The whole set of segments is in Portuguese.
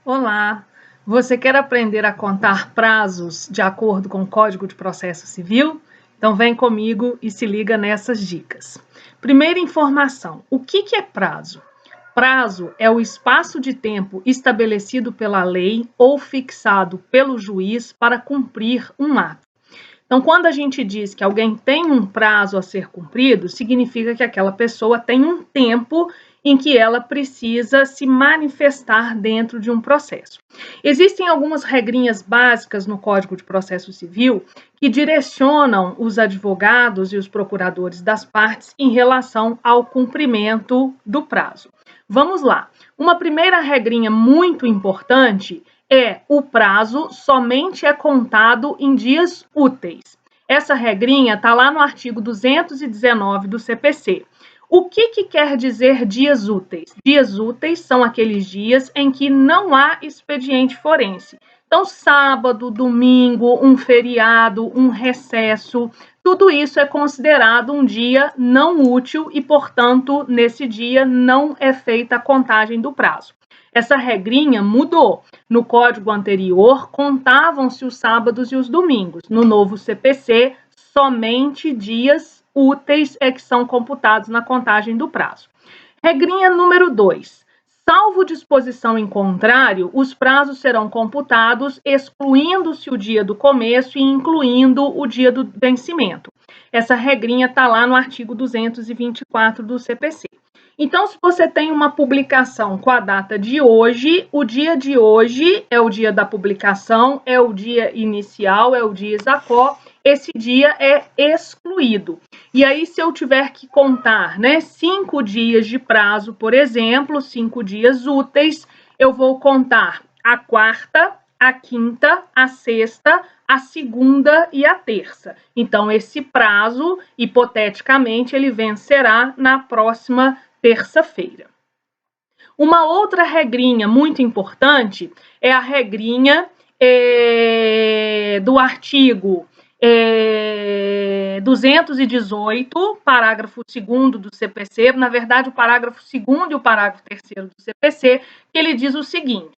Olá! Você quer aprender a contar prazos de acordo com o Código de Processo Civil? Então vem comigo e se liga nessas dicas. Primeira informação: o que é prazo? Prazo é o espaço de tempo estabelecido pela lei ou fixado pelo juiz para cumprir um ato. Então, quando a gente diz que alguém tem um prazo a ser cumprido, significa que aquela pessoa tem um tempo em que ela precisa se manifestar dentro de um processo. Existem algumas regrinhas básicas no Código de Processo Civil que direcionam os advogados e os procuradores das partes em relação ao cumprimento do prazo. Vamos lá. Uma primeira regrinha muito importante é o prazo somente é contado em dias úteis. Essa regrinha está lá no artigo 219 do CPC. O que quer dizer dias úteis? Dias úteis são aqueles dias em que não há expediente forense. Então, sábado, domingo, um feriado, um recesso, tudo isso é considerado um dia não útil e, portanto, nesse dia não é feita a contagem do prazo. Essa regrinha mudou. No código anterior, contavam-se os sábados e os domingos. No novo CPC, somente dias úteis é que são computados na contagem do prazo. Regrinha número 2. Salvo disposição em contrário, os prazos serão computados excluindo-se o dia do começo e incluindo o dia do vencimento. Essa regrinha está lá no artigo 224 do CPC. Então, se você tem uma publicação com a data de hoje, o dia de hoje é o dia da publicação, é o dia inicial, é o dia Isacó, esse dia é excluído. E aí, se eu tiver que contar, 5 dias de prazo, por exemplo, 5 dias úteis, eu vou contar a quarta, a quinta, a sexta, a segunda e a terça. Então, esse prazo, hipoteticamente, ele vencerá na próxima terça-feira. Uma outra regrinha muito importante é a regrinha do artigo 218, parágrafo 2º do CPC, na verdade o parágrafo 2º e o parágrafo 3º do CPC, que ele diz o seguinte,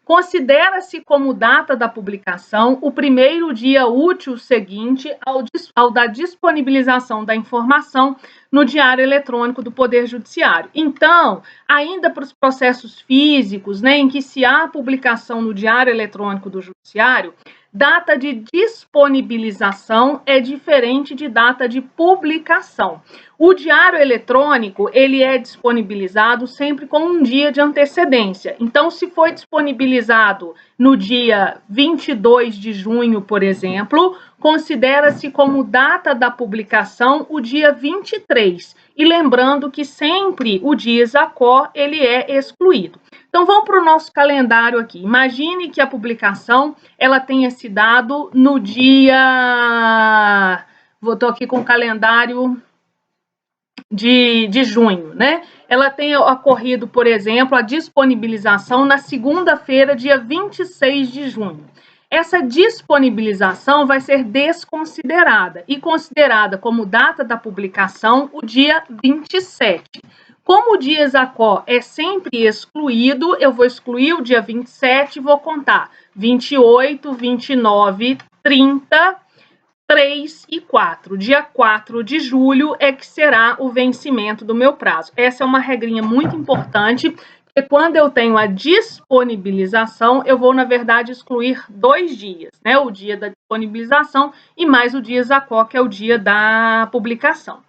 considera-se como data da publicação o primeiro dia útil seguinte ao da disponibilização da informação no Diário Eletrônico do Poder Judiciário. Então, ainda para os processos físicos, em que se há publicação no Diário Eletrônico do Judiciário, data de disponibilização é diferente de data de publicação. O diário eletrônico, ele é disponibilizado sempre com um dia de antecedência. Então, se foi disponibilizado no dia 22 de junho, por exemplo, considera-se como data da publicação o dia 23. E lembrando que sempre o dia Isacó, ele é excluído. Então, vamos para o nosso calendário aqui. Imagine que a publicação ela tenha se dado no dia... Estou aqui com o calendário de junho, Ela tenha ocorrido, por exemplo, a disponibilização na segunda-feira, dia 26 de junho. Essa disponibilização vai ser desconsiderada e considerada como data da publicação o dia 27. Como o dia Isacó é sempre excluído, eu vou excluir o dia 27 e vou contar 28, 29, 30, 3 e 4. Dia 4 de julho é que será o vencimento do meu prazo. Essa é uma regrinha muito importante, porque quando eu tenho a disponibilização, eu vou, na verdade, excluir 2 dias, o dia da disponibilização e mais o dia Isacó, que é o dia da publicação.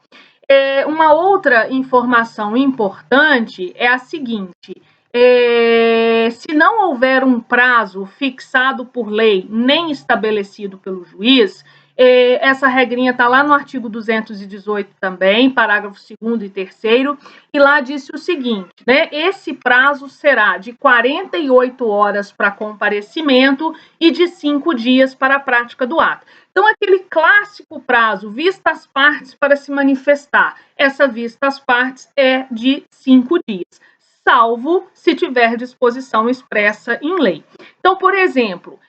Uma outra informação importante é a seguinte: se não houver um prazo fixado por lei nem estabelecido pelo juiz, essa regrinha está lá no artigo 218 também, parágrafo 2º e 3º, e lá disse o seguinte, esse prazo será de 48 horas para comparecimento e de 5 dias para a prática do ato. Então, aquele clássico prazo, vista as partes para se manifestar, essa vista as partes é de 5 dias, salvo se tiver disposição expressa em lei. Então, por exemplo,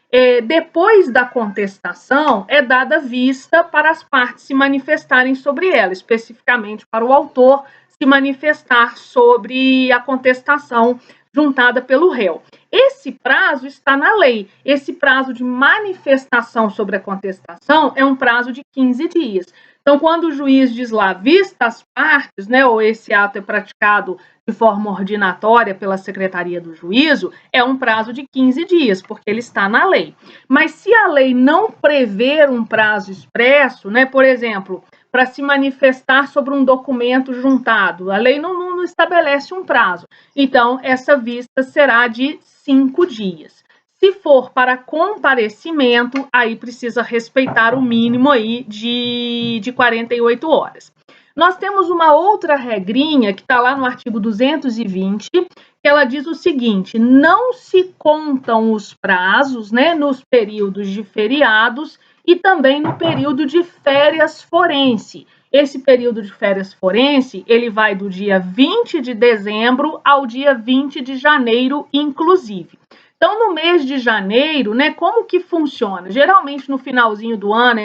depois da contestação, é dada vista para as partes se manifestarem sobre ela, especificamente para o autor se manifestar sobre a contestação juntada pelo réu. Esse prazo está na lei. Esse prazo de manifestação sobre a contestação é um prazo de 15 dias. Então, quando o juiz diz lá, vista as partes, né, ou esse ato é praticado de forma ordinatória pela Secretaria do Juízo, é um prazo de 15 dias, porque ele está na lei. Mas se a lei não prever um prazo expresso, né, por exemplo, para se manifestar sobre um documento juntado, a lei não estabelece um prazo. Então, essa vista será de 5 dias. Se for para comparecimento, aí precisa respeitar o mínimo aí de 48 horas. Nós temos uma outra regrinha que está lá no artigo 220, que ela diz o seguinte: não se contam os prazos, né, nos períodos de feriados e também no período de férias forense. Esse período de férias forense, ele vai do dia 20 de dezembro ao dia 20 de janeiro, inclusive. Então, no mês de janeiro, né, como que funciona? Geralmente, no finalzinho do ano,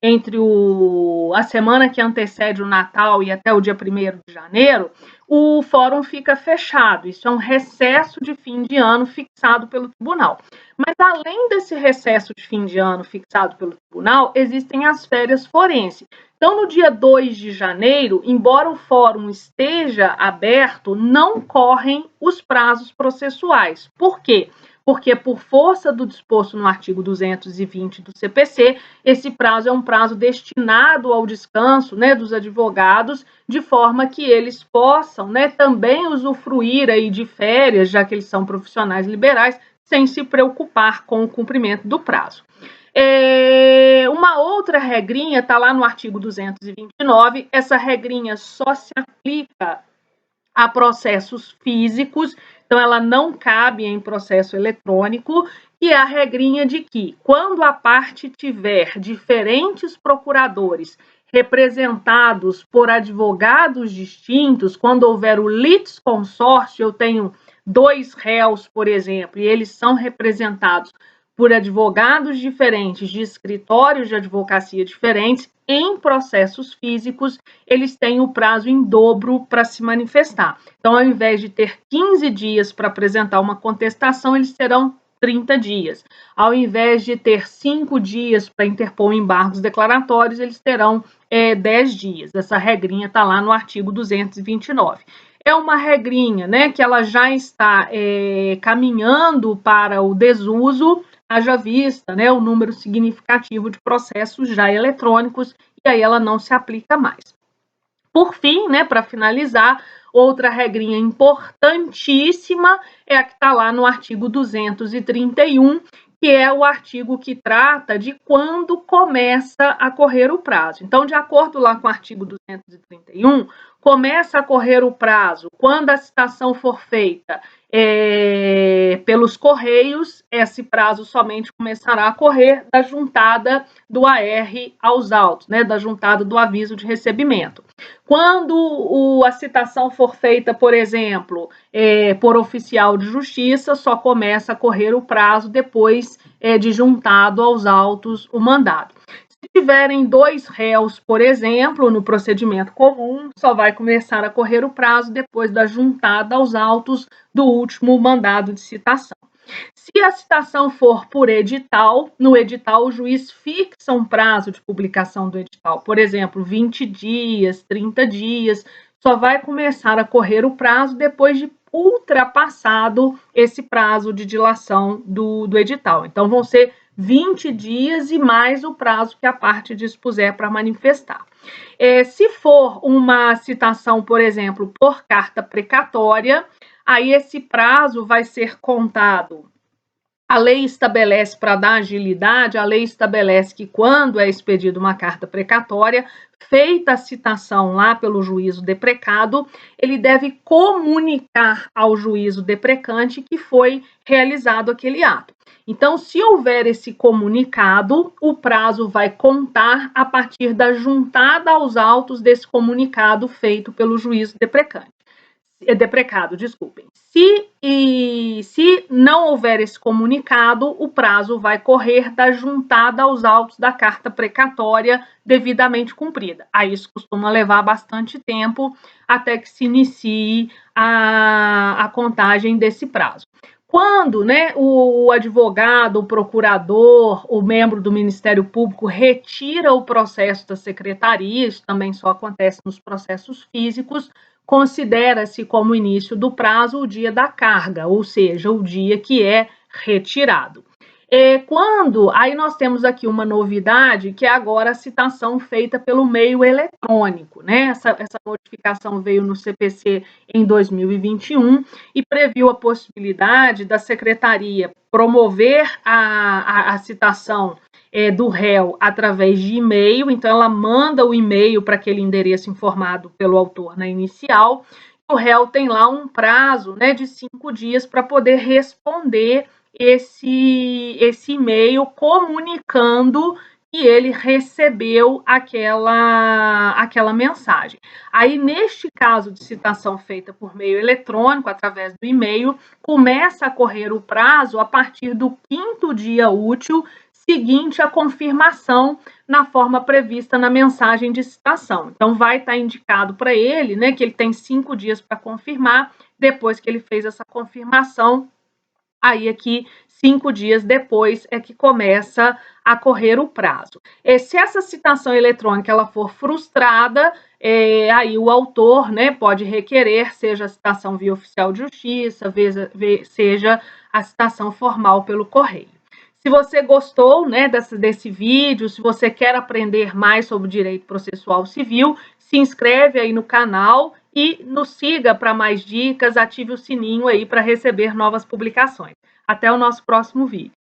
entre a semana que antecede o Natal e até o dia 1º de janeiro, o fórum fica fechado. Isso é um recesso de fim de ano fixado pelo tribunal. Mas, além desse recesso de fim de ano fixado pelo tribunal, existem as férias forenses. Então, no dia 2 de janeiro, embora o fórum esteja aberto, não correm os prazos processuais. Por quê? Porque, por força do disposto no artigo 220 do CPC, esse prazo é um prazo destinado ao descanso, né, dos advogados, de forma que eles possam, né, também usufruir aí de férias, já que eles são profissionais liberais, sem se preocupar com o cumprimento do prazo. Uma outra regrinha está lá no artigo 229, essa regrinha só se aplica a processos físicos, então ela não cabe em processo eletrônico, e é a regrinha de que, quando a parte tiver diferentes procuradores representados por advogados distintos, quando houver o litisconsórcio, eu tenho 2 réus, por exemplo, e eles são representados por advogados diferentes, de escritórios de advocacia diferentes, em processos físicos, eles têm o prazo em dobro para se manifestar. Então, ao invés de ter 15 dias para apresentar uma contestação, eles terão 30 dias. Ao invés de ter 5 dias para interpor embargos declaratórios, eles terão 10 dias. Essa regrinha está lá no artigo 229. É uma regrinha, né, que ela já está caminhando para o desuso, haja vista, né, o número significativo de processos já eletrônicos, e aí ela não se aplica mais. Por fim, né, para finalizar, outra regrinha importantíssima é a que está lá no artigo 231, que é o artigo que trata de quando começa a correr o prazo. Então, de acordo lá com o artigo 231, começa a correr o prazo quando a citação for feita pelos Correios, esse prazo somente começará a correr da juntada do AR aos autos, né, da juntada do aviso de recebimento. Quando a citação for feita, por exemplo, por oficial de justiça, só começa a correr o prazo depois de juntado aos autos o mandado. Se tiverem 2 réus, por exemplo, no procedimento comum, só vai começar a correr o prazo depois da juntada aos autos do último mandado de citação. Se a citação for por edital, no edital o juiz fixa um prazo de publicação do edital, por exemplo, 20 dias, 30 dias, só vai começar a correr o prazo depois de ultrapassado esse prazo de dilação do edital. Então, vão ser 20 dias e mais o prazo que a parte dispuser para manifestar. Se for uma citação, por exemplo, por carta precatória, aí esse prazo vai ser contado. A lei estabelece, para dar agilidade, a lei estabelece que quando é expedida uma carta precatória, feita a citação lá pelo juízo deprecado, ele deve comunicar ao juízo deprecante que foi realizado aquele ato. Então, se houver esse comunicado, o prazo vai contar a partir da juntada aos autos desse comunicado feito pelo juízo deprecado. Se não houver esse comunicado, o prazo vai correr da juntada aos autos da carta precatória devidamente cumprida. Aí isso costuma levar bastante tempo até que se inicie a contagem desse prazo. Quando, né, o advogado, o procurador, o membro do Ministério Público retira o processo da secretaria, isso também só acontece nos processos físicos, considera-se como início do prazo o dia da carga, ou seja, o dia que é retirado. Aí nós temos aqui uma novidade, que é agora a citação feita pelo meio eletrônico, né? Essa modificação veio no CPC em 2021 e previu a possibilidade da secretaria promover a citação do réu através de e-mail, então ela manda o e-mail para aquele endereço informado pelo autor na inicial, o réu tem lá um prazo, né, de 5 dias para poder responder esse e-mail comunicando que ele recebeu aquela mensagem. Aí, neste caso de citação feita por meio eletrônico, através do e-mail, começa a correr o prazo a partir do 5º dia útil seguinte à confirmação na forma prevista na mensagem de citação. Então, vai estar indicado para ele, né, que ele tem 5 dias para confirmar. Depois que ele fez essa confirmação, aí aqui 5 dias depois é que começa a correr o prazo. Se essa citação eletrônica ela for frustrada, aí o autor, né, pode requerer, seja a citação via oficial de justiça, seja a citação formal pelo correio. Se você gostou, né, desse vídeo, se você quer aprender mais sobre direito processual civil, se inscreve aí no canal e nos siga para mais dicas, ative o sininho aí para receber novas publicações. Até o nosso próximo vídeo.